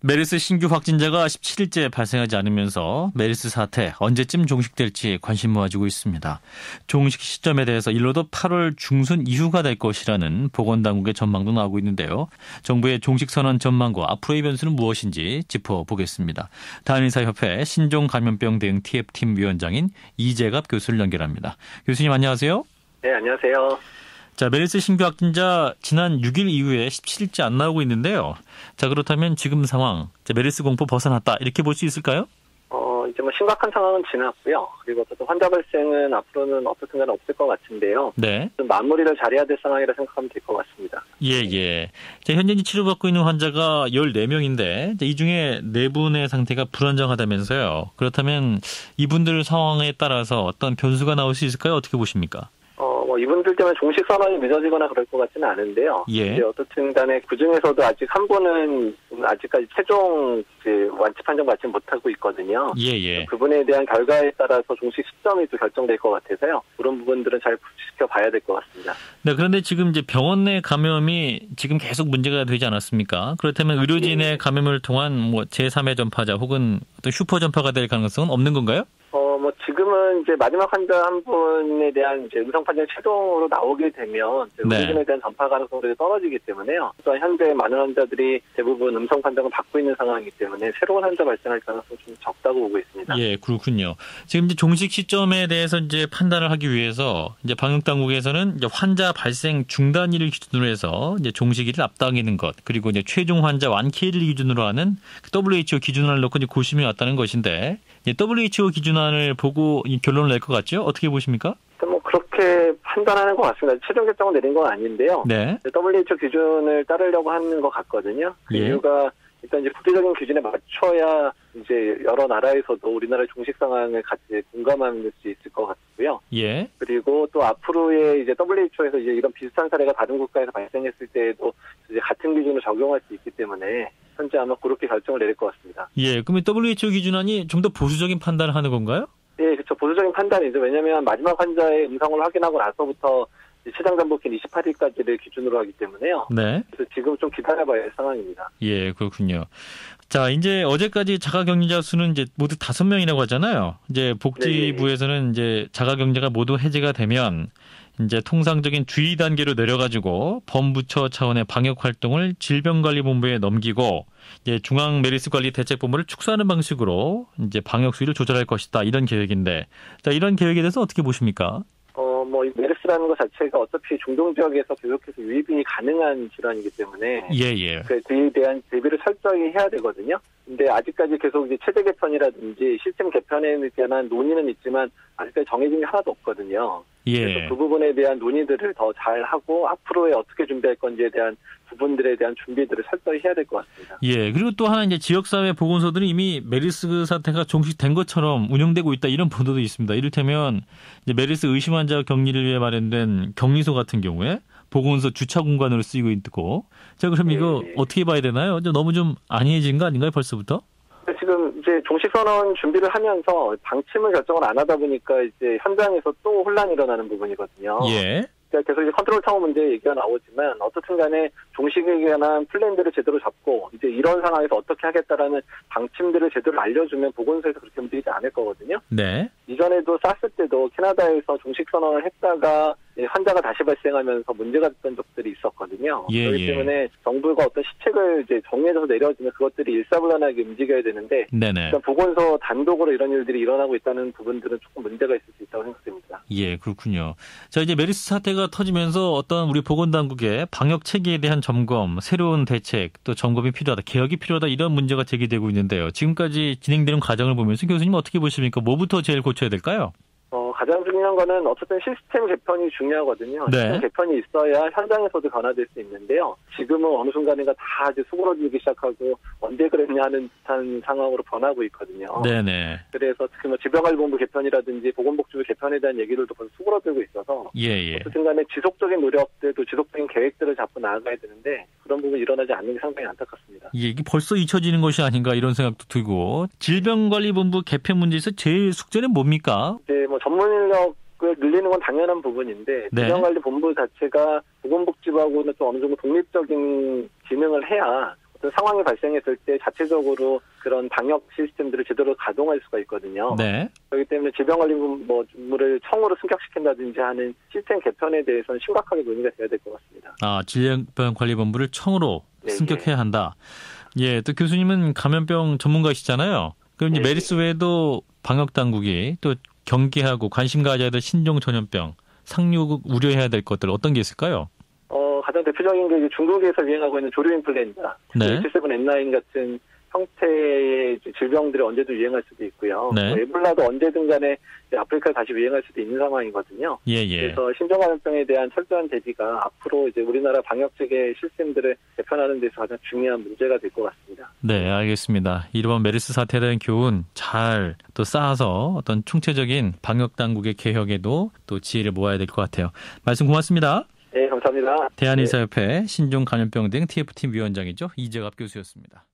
메르스 신규 확진자가 17일째 발생하지 않으면서 메르스 사태 언제쯤 종식될지 관심 모아지고 있습니다. 종식 시점에 대해서 일로도 8월 중순 이후가 될 것이라는 보건당국의 전망도 나오고 있는데요. 정부의 종식 선언 전망과 앞으로의 변수는 무엇인지 짚어보겠습니다. 한의사협회 신종감염병 대응 TF팀 위원장인 이재갑 교수를 연결합니다. 교수님 안녕하세요. 네, 안녕하세요. 자, 메르스 신규 확진자 지난 6일 이후에 17일째 안 나오고 있는데요. 자, 그렇다면 지금 상황, 메르스 공포 벗어났다 이렇게 볼 수 있을까요? 이제 심각한 상황은 지났고요. 그리고 어쨌든 환자 발생은 앞으로는 어떻든 간에 없을 것 같은데요. 네. 좀 마무리를 잘해야 될 상황이라 생각하면 될 것 같습니다. 예. 자, 현재 치료받고 있는 환자가 14명인데 이 중에 4분의 상태가 불안정하다면서요. 그렇다면 이분들 상황에 따라서 어떤 변수가 나올 수 있을까요? 어떻게 보십니까? 이분들 때문에 종식 선언이 늦어지거나 그럴 것 같지는 않은데요. 예. 이제 어떻든 간에 그 중에서도 아직 한 분은 아직까지 최종 완치 판정 받지 못하고 있거든요. 예. 그분에 대한 결과에 따라서 종식 시점이 또 결정될 것 같아서요. 그런 부분들은 잘 지켜봐야 될 것 같습니다. 네, 그런데 지금 이제 병원 내 감염이 지금 계속 문제가 되지 않았습니까? 그렇다면 의료진의 감염을 통한 제3의 전파자 혹은 어떤 슈퍼 전파가 될 가능성은 없는 건가요? 지금은 이제 마지막 환자 한 분에 대한 이제 음성 판정이 최종으로 나오게 되면 의료진에 대한 전파 가능성들이 떨어지기 때문에요. 또한 현재 많은 환자들이 대부분 음성 판정을 받고 있는 상황이기 때문에 새로운 환자 발생할 가능성이 좀 적다고 보고 있습니다. 예, 그렇군요. 지금 이제 종식 시점에 대해서 이제 판단을 하기 위해서 이제 방역 당국에서는 이제 환자 발생 중단일을 기준으로 해서 이제 종식일을 앞당기는 것, 그리고 이제 최종 환자 완쾌일을 기준으로 하는 WHO 기준안을 놓고 이제 고심해 왔다는 것인데, WHO 기준안을 보고 결론을 낼 것 같죠? 어떻게 보십니까? 그렇게 판단하는 것 같습니다. 최종 결정을 내린 건 아닌데요. 네. WHO 기준을 따르려고 하는 것 같거든요. 그 이유가 일단 이제 국제적인 기준에 맞춰야 이제 여러 나라에서도 우리나라의 종식 상황을 같이 공감할 수 있을 것 같고요. 예. 그리고 또 앞으로의 이제 WHO에서 이제 이런 비슷한 사례가 다른 국가에서 발생했을 때에도 이제 같은 기준을 적용할 수 있기 때문에 현재 아마 그렇게 결정을 내릴 것 같습니다. 예, 그러면 WHO 기준안이 좀 더 보수적인 판단을 하는 건가요? 네, 그렇죠. 보수적인 판단이죠. 왜냐하면 마지막 환자의 음성을 확인하고 나서부터 최장 잠복기는 28일까지를 기준으로 하기 때문에요. 네. 그래서 지금 좀 기다려봐야 할 상황입니다. 예, 그렇군요. 자, 이제 어제까지 자가격리자 수는 이제 모두 5명이라고 하잖아요. 이제 복지부에서는 이제 자가격리가 모두 해제가 되면 이제 통상적인 주의 단계로 내려가지고 범부처 차원의 방역 활동을 질병관리본부에 넘기고 이제 중앙메르스관리대책본부를 축소하는 방식으로 이제 방역 수위를 조절할 것이다 이런 계획인데, 자 이런 계획에 대해서 어떻게 보십니까? 이 메르스라는 것 자체가 어차피 중동 지역에서 계속해서 유입이 가능한 질환이기 때문에 그에 대한 대비를 철저히 해야 되거든요. 근데 아직까지 계속 이제 체제 개편이라든지 시스템 개편에 대한 논의는 있지만 아직까지 정해진 게 하나도 없거든요. 그래서 그 부분에 대한 논의들을 더 잘하고 앞으로에 어떻게 준비할 건지에 대한 부분들에 대한 준비들을 철저히 해야 될 것 같습니다. 예, 그리고 또 하나 이제 지역사회 보건소들은 이미 메르스 사태가 종식된 것처럼 운영되고 있다 이런 보도도 있습니다. 이를테면 이제 메르스 의심 환자 격리를 위해 마련된 격리소 같은 경우에 보건소 주차 공간으로 쓰이고 있고, 자 그럼 이거 어떻게 봐야 되나요? 너무 좀 안이해진 거 아닌가요, 벌써부터? 지금 이제 종식 선언 준비를 하면서 방침을 결정을 안 하다 보니까 이제 현장에서 또 혼란이 일어나는 부분이거든요. 예. 계속 이제 컨트롤 타워 문제 얘기가 나오지만 어떻든 간에 종식에 관한 플랜들을 제대로 잡고 이제 이런 상황에서 어떻게 하겠다라는 방침들을 제대로 알려주면 보건소에서 그렇게 움직이지 않을 거거든요. 네. 이전에도 사스 때도 캐나다에서 종식 선언을 했다가 환자가 다시 발생하면서 문제가 됐던 적들이 있었거든요. 그렇기 때문에 정부가 어떤 시책을 이제 정해져서 내려지면 그것들이 일사불란하게 움직여야 되는데 일단 보건소 단독으로 이런 일들이 일어나고 있다는 부분들은 조금 문제가 있을 수 있다고 생각됩니다. 예, 그렇군요. 자, 이제 메르스 사태가 터지면서 어떤 우리 보건당국의 방역 체계에 대한 점검, 새로운 대책, 또 점검이 필요하다, 개혁이 필요하다 이런 문제가 제기되고 있는데요. 지금까지 진행되는 과정을 보면서 교수님 어떻게 보십니까? 뭐부터 제일 고쳐야 될까요? 가장 중요한 거는 어쨌든 시스템 개편이 중요하거든요. 시스템 개편이 있어야 현장에서도 변화될 수 있는데요. 지금은 어느 순간인가 다 이제 수그러들기 시작하고 언제 그랬냐 하는 듯한 상황으로 변하고 있거든요. 네네. 그래서 특히 질병관리본부 개편이라든지 보건복지부 개편에 대한 얘기들도 벌써 수그러들고 있어서 어쨌든 간에 지속적인 노력들도 지속적인 계획들을 잡고 나아가야 되는데 그런 부분이 일어나지 않는 게 상당히 안타깝습니다. 이게 벌써 잊혀지는 것이 아닌가 이런 생각도 들고, 질병관리본부 개편 문제에서 제일 숙제는 뭡니까? 네, 전문 인력을 늘리는 건 당연한 부분인데 질병관리본부 자체가 보건복지부하고는 또 어느 정도 독립적인 기능을 해야 어떤 상황이 발생했을 때 자체적으로 그런 방역 시스템들을 제대로 가동할 수가 있거든요. 네. 그렇기 때문에 질병관리본부를 청으로 승격시킨다든지 하는 시스템 개편에 대해서는 심각하게 논의가 돼야 될 것 같습니다. 질병관리본부를 청으로 네, 승격해야 한다. 예, 또 교수님은 감염병 전문가시잖아요. 그럼 이제 네. 메르스 외에도 방역 당국이 또 경계하고 관심 가져야 될 신종 전염병, 상륙 우려해야 될 것들 어떤 게 있을까요? 가장 대표적인 게 중국에서 유행하고 있는 조류 인플루엔자, 네. H7N9 같은 형태의 질병들이 언제도 유행할 수도 있고요. 네. 에볼라도 언제든 간에 아프리카에 다시 유행할 수도 있는 상황이거든요. 예. 그래서 신종감염병에 대한 철저한 대비가 앞으로 이제 우리나라 방역 체계 시스템들을 개편하는 데서 가장 중요한 문제가 될 것 같습니다. 네, 알겠습니다. 이번 메르스 사태에 대한 교훈 잘 또 쌓아서 어떤 총체적인 방역 당국의 개혁에도 또 지혜를 모아야 될 것 같아요. 말씀 고맙습니다. 네, 감사합니다. 대한의사협회 신종감염병 등 TF팀 위원장이죠. 이재갑 교수였습니다.